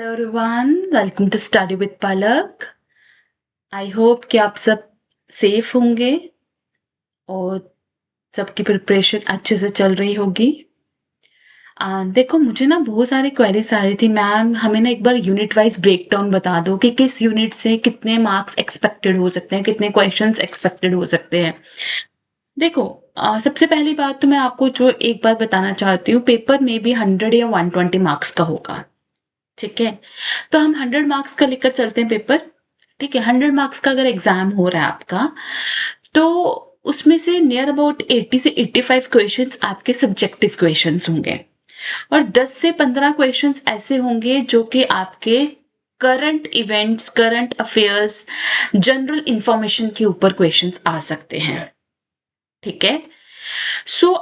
Hello everyone, welcome to study with Palak. I hope कि आप सब सेफ होंगे और सबकी प्रिपरेशन अच्छे से चल रही होगी। देखो, मुझे ना बहुत सारी क्वेरीज आ रही थी, मैम हमें ना एक बार यूनिट वाइज ब्रेकडाउन बता दो कि किस यूनिट से कितने मार्क्स एक्सपेक्टेड हो सकते हैं, कितने क्वेश्चंस एक्सपेक्टेड हो सकते हैं। देखो, सबसे पहली बात तो मैं आपको जो एक बात बताना चाहती हूँ, पेपर में भी 100 या 120 मार्क्स का होगा। ठीक है, तो हम 100 मार्क्स का लेकर चलते हैं पेपर। ठीक है, 100 मार्क्स का अगर एग्जाम हो रहा है आपका, तो उसमें से नियर अबाउट 80 से 85 क्वेश्चंस आपके सब्जेक्टिव क्वेश्चंस होंगे और 10 से 15 क्वेश्चंस ऐसे होंगे जो कि आपके current events, current affairs, general information के ऊपर क्वेश्चंस आ सकते हैं। ठीक है,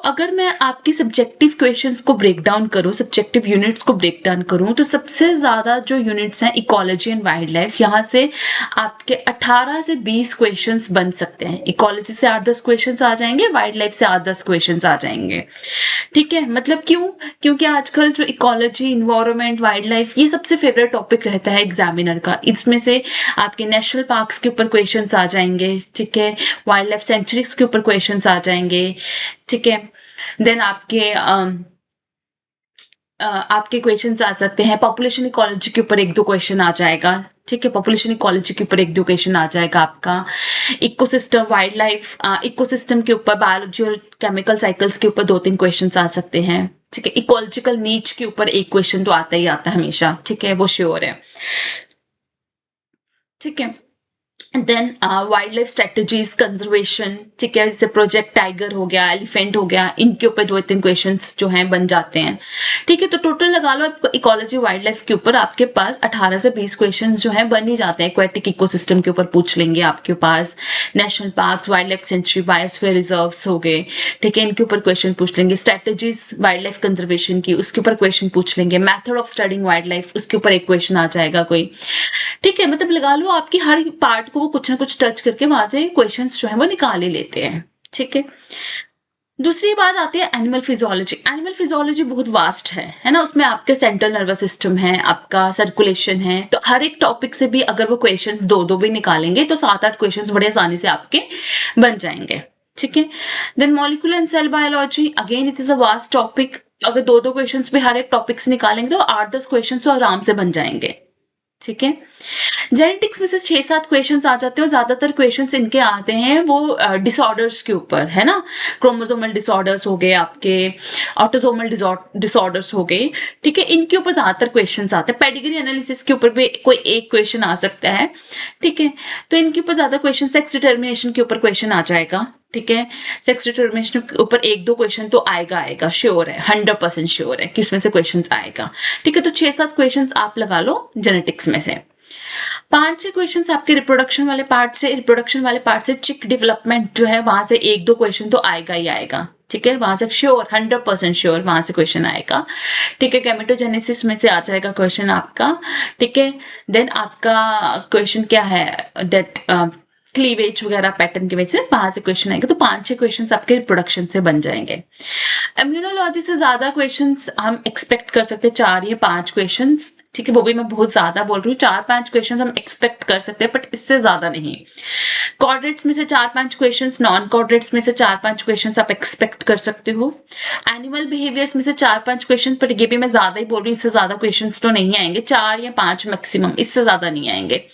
अगर मैं आपकी सब्जेक्टिव क्वेश्चंस को ब्रेक डाउन करूं, सब्जेक्टिव यूनिट्स को ब्रेक डाउन करूं, तो सबसे ज्यादा जो यूनिट्स हैं इकोलॉजी एंड वाइल्ड लाइफ, यहाँ से आपके 18 से 20 क्वेश्चंस बन सकते हैं। इकोलॉजी से 8-10 क्वेश्चंस आ जाएंगे, वाइल्ड लाइफ से 8-10 क्वेश्चंस आ जाएंगे। ठीक है, मतलब क्यों? क्योंकि आजकल जो इकोलॉजी, इन्वायरमेंट, वाइल्ड लाइफ, ये सबसे फेवरेट टॉपिक रहता है एग्जामिनर का। इसमें से आपके नेशनल पार्क्स के ऊपर क्वेश्चंस आ जाएंगे। ठीक है, वाइल्ड लाइफ सेंचुरीज के ऊपर क्वेश्चंस आ जाएंगे। ठीक है, देन आपके क्वेश्चंस आ सकते हैं पॉपुलेशन इकोलॉजी के ऊपर, 1-2 क्वेश्चन आ जाएगा। ठीक है, पॉपुलेशन इकोलॉजी के ऊपर 1-2 क्वेश्चन आ जाएगा आपका। इकोसिस्टम, वाइल्ड लाइफ इकोसिस्टम के ऊपर, बायोलॉजी और केमिकल साइकिल्स के ऊपर 2-3 क्वेश्चन आ सकते हैं। ठीक है, इकोलॉजिकल नीच के ऊपर 1 क्वेश्चन तो आता ही आता है हमेशा। ठीक है, वो श्योर है। ठीक है, then wildlife strategies, conservation, ठीक है, जैसे प्रोजेक्ट टाइगर हो गया, एलिफेंट हो गया, इनके ऊपर 2-3 क्वेश्चंस जो हैं बन जाते हैं। ठीक है, तो टोटल लगा लो आपको इकोलॉजी, वाइल्ड लाइफ के ऊपर आपके पास 18 से 20 क्वेश्चंस जो हैं बन ही जाते हैं। एक्वेटिक इकोसिस्टम के ऊपर पूछ लेंगे आपके पास, national parks, wildlife sanctuary, biosphere reserves हो गए। ठीक है, इनके ऊपर क्वेश्चन पूछ लेंगे। स्ट्रेटजीज वाइल्ड लाइफ कंजर्वेशन की, उसके ऊपर क्वेश्चन पूछ लेंगे। Method of studying wild life, उसके ऊपर 1 क्वेश्चन आ जाएगा कोई। ठीक है, मतलब लगा लो आपकी हर पार्ट को वो कुछ ना कुछ टच करके वहां से क्वेश्चंस जो है वो निकाल ही लेते हैं। ठीक है, दूसरी बात आती है एनिमल फिजियोलॉजी। एनिमल फिजियोलॉजी बहुत वास्ट है ना। उसमें आपके सेंट्रल नर्वस सिस्टम है, आपका सर्कुलेशन है, तो हर एक टॉपिक से भी अगर वो क्वेश्चंस 2-2 भी निकालेंगे तो 7-8 क्वेश्चंस बड़े आसानी से आपके बन जाएंगे। ठीक है, then molecular and cell biology, again it is a vast topic. अगर 2-2 क्वेश्चंस भी हर एक टॉपिक से निकालेंगे तो 8-10 क्वेश्चंस तो आराम से बन जाएंगे। ठीक है, जेनेटिक्स में से 6-7 क्वेश्चंस आ जाते हैं और ज्यादातर क्वेश्चंस इनके आते हैं वो डिसऑर्डर्स के ऊपर, है ना। क्रोमोसोमल डिसऑर्डर्स हो गए आपके, ऑटोसोमल डिसऑर्डर्स हो गए। ठीक है, इनके ऊपर ज्यादातर क्वेश्चंस आते हैं। पेडिग्री एनालिसिस के ऊपर भी कोई एक क्वेश्चन आ सकता है। ठीक है, तो इनके ऊपर ज्यादा क्वेश्चन, सेक्स डिटर्मिनेशन के ऊपर क्वेश्चन आ जाएगा। ठीक है, सेक्स डिटर्मिनेशन के ऊपर 1-2 क्वेश्चन तो आएगा श्योर है, 100% श्योर है कि इसमें से क्वेश्चन आएगा। ठीक है, तो 6-7 क्वेश्चन आप लगा लो जेनेटिक्स में से। 5-6 क्वेश्चन आपके रिप्रोडक्शन वाले पार्ट से, रिप्रोडक्शन वाले पार्ट से चिक डेवलपमेंट जो है वहां से 1-2 क्वेश्चन तो आएगा ही आएगा। ठीक है, वहां से श्योर, 100% श्योर वहां से क्वेश्चन आएगा। ठीक है, गैमेटोजेनेसिस में से आ जाएगा क्वेश्चन आपका। ठीक है, देन आपका क्वेश्चन क्या है, दैट क्लीवेज वगैरह पैटर्न की वजह से वहां से क्वेश्चन आएगा। तो 5-6 क्वेश्चन आपके रिप्रोडक्शन से बन जाएंगे। इम्यूनोलॉजी से ज्यादा क्वेश्चंस हम एक्सपेक्ट कर सकते हैं, 4 या 5 क्वेश्चंस। ठीक है, वो भी मैं बहुत ज्यादा बोल रही हूँ, 4-5 क्वेश्चंस हम एक्सपेक्ट कर सकते हैं, बट इससे ज्यादा नहीं। कॉर्डेट्स में से 4-5 क्वेश्चंस, नॉन कॉर्डेट्स में से 4-5 क्वेश्चंस आप एक्सपेक्ट कर सकते हो। एनिमल बिहेवियर्स में से 4-5 क्वेश्चन, पर ये भी मैं ज्यादा ही बोल रही हूँ, इससे ज्यादा क्वेश्चंस तो नहीं आएंगे, 4 या 5 मैक्सिमम, इससे ज्यादा नहीं आएंगे।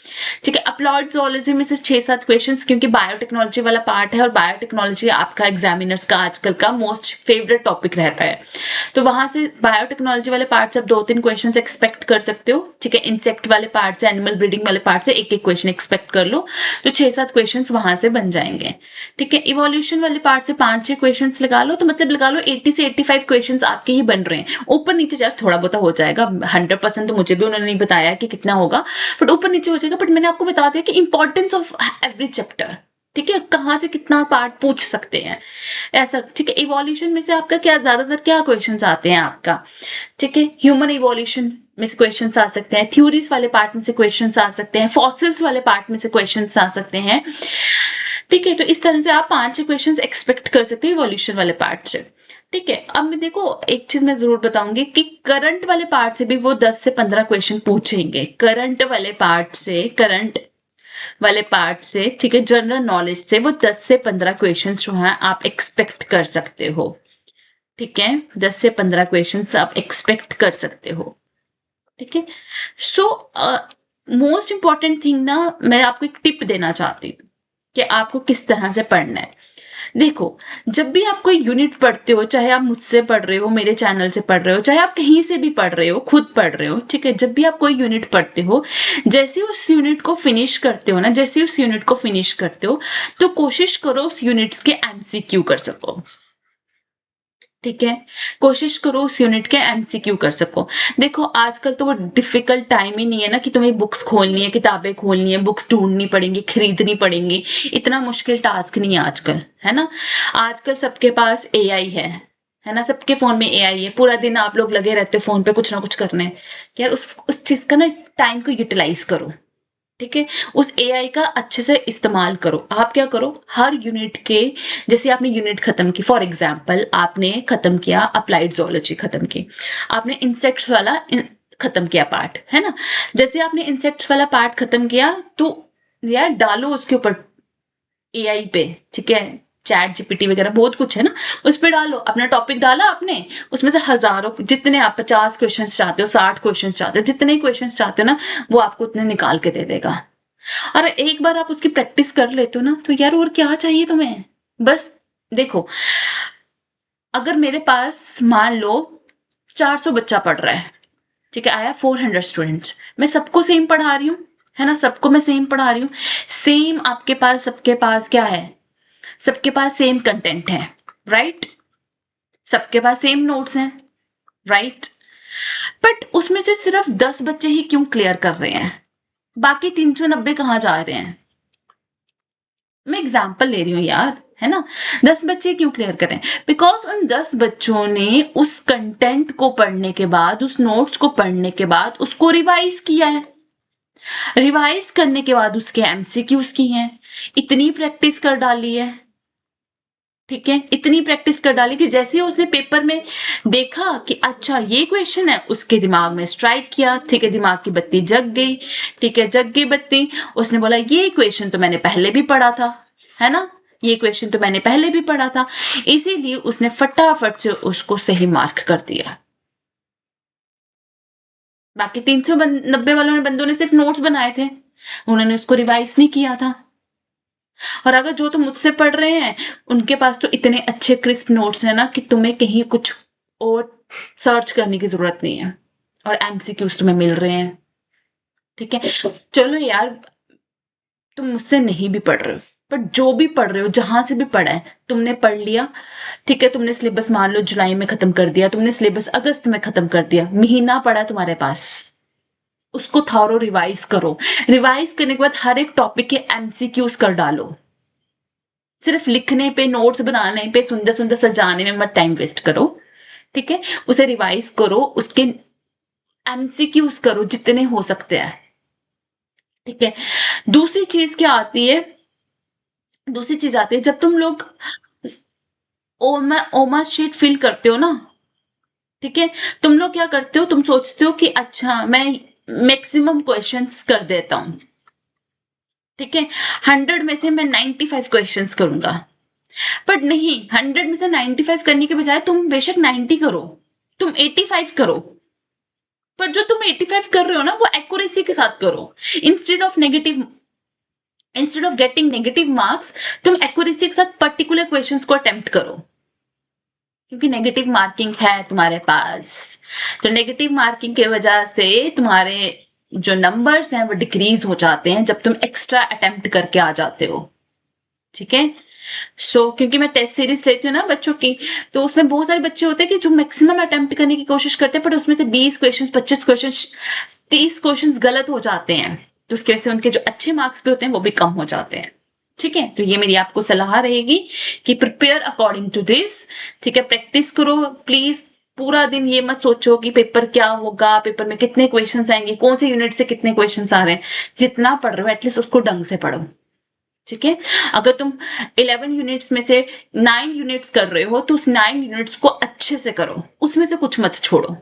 ठीक है, अप्लाइड जोलॉजी में से 6-7 क्वेश्चंस, क्योंकि बायोटेक्नोलॉजी वाला पार्ट है और बायोटेक्नोलॉजी आपका एग्जामिनर्स का आजकल का मोस्ट फेवरेट टॉपिक रहता है, तो वहां से बायोटेक्नोलॉजी वाले पार्ट से आप 2-3 क्वेश्चन एक्सपेक्ट कर सकते हो। ठीक है, इंसेक्ट वाले पार्ट से, एनिमल ब्रीडिंग वाले पार्ट से 1-1 क्वेश्चन एक्सपेक्ट कर लो, तो 6-7 क्वेश्चन वहां से बन जाएंगे। ठीक है, इवोल्यूशन वाले पार्ट से 5-6 क्वेश्चन लगा लो, तो मतलब लगा लो 80 से 85 क्वेश्चन आपके ही बन रहे हैं। ऊपर नीचे यार थोड़ा बहुत हो जाएगा, 100% तो मुझे भी उन्होंने नहीं बताया कि कितना होगा, बट ऊपर नीचे हो जाएगा। बट मैंने आपको बता दिया कि इंपॉर्टेंस ऑफ एवरी चैप्टर, ठीक है, कहाँ से कितना पार्ट पूछ सकते हैं ऐसा। ठीक है, इवोल्यूशन में से आपका क्या ज्यादातर क्या क्वेश्चंस आते हैं आपका। ठीक है, ह्यूमन इवोल्यूशन में से क्वेश्चंस आ सकते हैं, थ्योरीज वाले पार्ट में से क्वेश्चंस आ सकते हैं, फॉसिल्स वाले पार्ट में से क्वेश्चंस आ सकते हैं। ठीक है, तो इस तरह से आप 5-6 क्वेश्चंस एक्सपेक्ट कर सकते हो इवोल्यूशन वाले पार्ट से। ठीक है। अब मैं देखो एक चीज मैं जरूर बताऊंगी कि करंट वाले पार्ट से भी वो 10 से 15 क्वेश्चन पूछेंगे, करंट वाले पार्ट से, ठीक है, जनरल नॉलेज से वो 10 से 15 क्वेश्चन जो है आप एक्सपेक्ट कर सकते हो। ठीक है, 10 से 15 क्वेश्चन आप एक्सपेक्ट कर सकते हो। ठीक है। सो मोस्ट इंपॉर्टेंट थिंग ना, मैं आपको एक टिप देना चाहती हूँ कि आपको किस तरह से पढ़ना है। देखो, जब भी आप कोई यूनिट पढ़ते हो, चाहे आप मुझसे पढ़ रहे हो, मेरे चैनल से पढ़ रहे हो, चाहे आप कहीं से भी पढ़ रहे हो, खुद पढ़ रहे हो, ठीक है, जब भी आप कोई यूनिट पढ़ते हो, जैसे उस यूनिट को फिनिश करते हो ना, जैसे उस यूनिट को फिनिश करते हो, तो कोशिश करो उस यूनिट्स के एमसीक्यू कर सको। ठीक है, कोशिश करो उस यूनिट के एमसीक्यू कर सको। देखो आजकल तो वो डिफिकल्ट टाइम ही नहीं है ना कि तुम्हें बुक्स खोलनी है, किताबें खोलनी है, बुक्स ढूंढनी पड़ेंगी, खरीदनी पड़ेंगी। इतना मुश्किल टास्क नहीं है आजकल, है ना। आजकल सबके पास एआई है ना, सबके फोन में एआई है। पूरा दिन आप लोग लगे रहते हो फोन पे कुछ ना कुछ करने। यार उस चीज का ना टाइम को यूटिलाइज करो। ठीक है, उस एआई का अच्छे से इस्तेमाल करो। आप क्या करो, हर यूनिट के, जैसे आपने यूनिट खत्म की, फॉर एग्जांपल आपने खत्म किया अप्लाइड जोलॉजी, खत्म की, आपने इंसेक्ट्स वाला खत्म किया पार्ट, है ना। जैसे आपने इंसेक्ट्स वाला पार्ट खत्म किया, तो यार डालो उसके ऊपर एआई पे, ठीक है, चैट जीपीटी वगैरह बहुत कुछ है ना, उस पर डालो। अपना टॉपिक डाला आपने, उसमें से हजारों, जितने आप 50 क्वेश्चन चाहते हो, 60 क्वेश्चन चाहते हो, जितने क्वेश्चन चाहते हो ना, वो आपको उतने निकाल के दे देगा। और एक बार आप उसकी प्रैक्टिस कर लेते हो ना, तो यार और क्या चाहिए तुम्हें। बस देखो, अगर मेरे पास मान लो 400 बच्चा पढ़ रहा है, ठीक है, आया 400 स्टूडेंट्स, मैं सबको सेम पढ़ा रही हूँ, है ना, सबको मैं सेम पढ़ा रही हूँ। सेम आपके पास, सबके पास क्या है, सबके पास सेम कंटेंट है, राइट, सबके पास सेम नोट्स हैं, राइट। बट उसमें से सिर्फ 10 बच्चे ही क्यों क्लियर कर रहे हैं, बाकी 390 कहाँ जा रहे हैं। मैं एग्जाम्पल ले रही हूँ यार, है ना। 10 बच्चे क्यों क्लियर करें, बिकॉज उन 10 बच्चों ने उस कंटेंट को पढ़ने के बाद, उस नोट्स को पढ़ने के बाद उसको रिवाइज किया है, रिवाइज करने के बाद उसके एमसीक्यूज की हैं, इतनी प्रैक्टिस कर डाली है। ठीक है, इतनी प्रैक्टिस कर डाली कि जैसे ही उसने पेपर में देखा कि अच्छा ये क्वेश्चन है, उसके दिमाग में स्ट्राइक किया, ठीक है, दिमाग की बत्ती जग गई, ठीक है, जग गई बत्ती। उसने बोला ये क्वेश्चन तो मैंने पहले भी पढ़ा था, है ना, ये क्वेश्चन तो मैंने पहले भी पढ़ा था। इसीलिए उसने फटाफट से उसको सही मार्क कर दिया। बाकी 390 वालों ने, बंदों ने सिर्फ नोट्स बनाए थे, उन्होंने उसको रिवाइज नहीं किया था। और अगर जो तुम मुझसे पढ़ रहे हैं, उनके पास तो इतने अच्छे क्रिस्प नोट्स हैं ना कि तुम्हें कहीं कुछ और सर्च करने की जरूरत नहीं है, और एमसीक्यूज तुम्हें मिल रहे हैं। ठीक है, चलो यार, तुम मुझसे नहीं भी पढ़ रहे हो, पर जो भी पढ़ रहे हो, जहां से भी पढ़ा है, तुमने पढ़ लिया। ठीक है, तुमने सिलेबस मान लो जुलाई में खत्म कर दिया, तुमने सिलेबस अगस्त में खत्म कर दिया, महीना पड़ा है तुम्हारे पास, उसको थॉरो रिवाइज करो। रिवाइज करने के बाद हर एक टॉपिक के एमसीक्यूज कर डालो। सिर्फ लिखने पे, नोट्स बनाने पे, सुंदर सुंदर सजाने में मत टाइम वेस्ट करो। ठीक है, उसे रिवाइज करो, उसके एमसीक्यूज करो जितने हो सकते हैं। ठीक है, दूसरी चीज क्या आती है, दूसरी चीज आती है, जब तुम लोग ओमा शीट फिल करते हो ना, ठीक है, तुम लोग क्या करते हो, तुम सोचते हो कि अच्छा मैं मैक्सिमम क्वेश्चंस कर देता हूं, ठीक है, 100 में से मैं 95 क्वेश्चंस करूंगा। बट नहीं, 100 में से 95 करने के बजाय तुम बेशक 90 करो, तुम 85 करो, पर जो तुम 85 कर रहे हो ना, वो एक्यूरेसी के साथ करो। Instead of negative, instead of getting negative marks, तुम एक्यूरेसी के साथ पर्टिकुलर क्वेश्चंस को अटेम्प्ट करो, क्योंकि नेगेटिव मार्किंग है तुम्हारे पास। तो नेगेटिव मार्किंग की वजह से तुम्हारे जो नंबर्स हैं वो डिक्रीज हो जाते हैं जब तुम एक्स्ट्रा अटेम्प्ट करके आ जाते हो। ठीक है, क्योंकि मैं टेस्ट सीरीज लेती हूँ ना बच्चों की, तो उसमें बहुत सारे बच्चे होते हैं कि जो मैक्सिमम अटेम्प्ट करने की कोशिश करते हैं, पर उसमें से 20 क्वेश्चंस, 25 क्वेश्चंस, 30 क्वेश्चंस गलत हो जाते हैं, तो उसकी वजह से उनके जो अच्छे मार्क्स भी होते हैं वो भी कम हो जाते हैं। ठीक है, तो ये मेरी आपको सलाह रहेगी कि प्रिपेयर अकॉर्डिंग टू दिस। ठीक है, प्रैक्टिस करो प्लीज। पूरा दिन ये मत सोचो कि पेपर क्या होगा, पेपर में कितने क्वेश्चंस आएंगे, कौन सी यूनिट से कितने क्वेश्चंस आ रहे हैं। जितना पढ़ रहे हो एटलीस्ट उसको ढंग से पढ़ो। ठीक है, अगर तुम 11 यूनिट्स में से 9 यूनिट्स कर रहे हो तो उस 9 यूनिट्स को अच्छे से करो, उसमें से कुछ मत छोड़ो।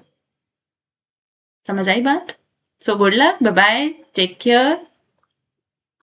समझ आई बात? So good luck, bye bye, take care.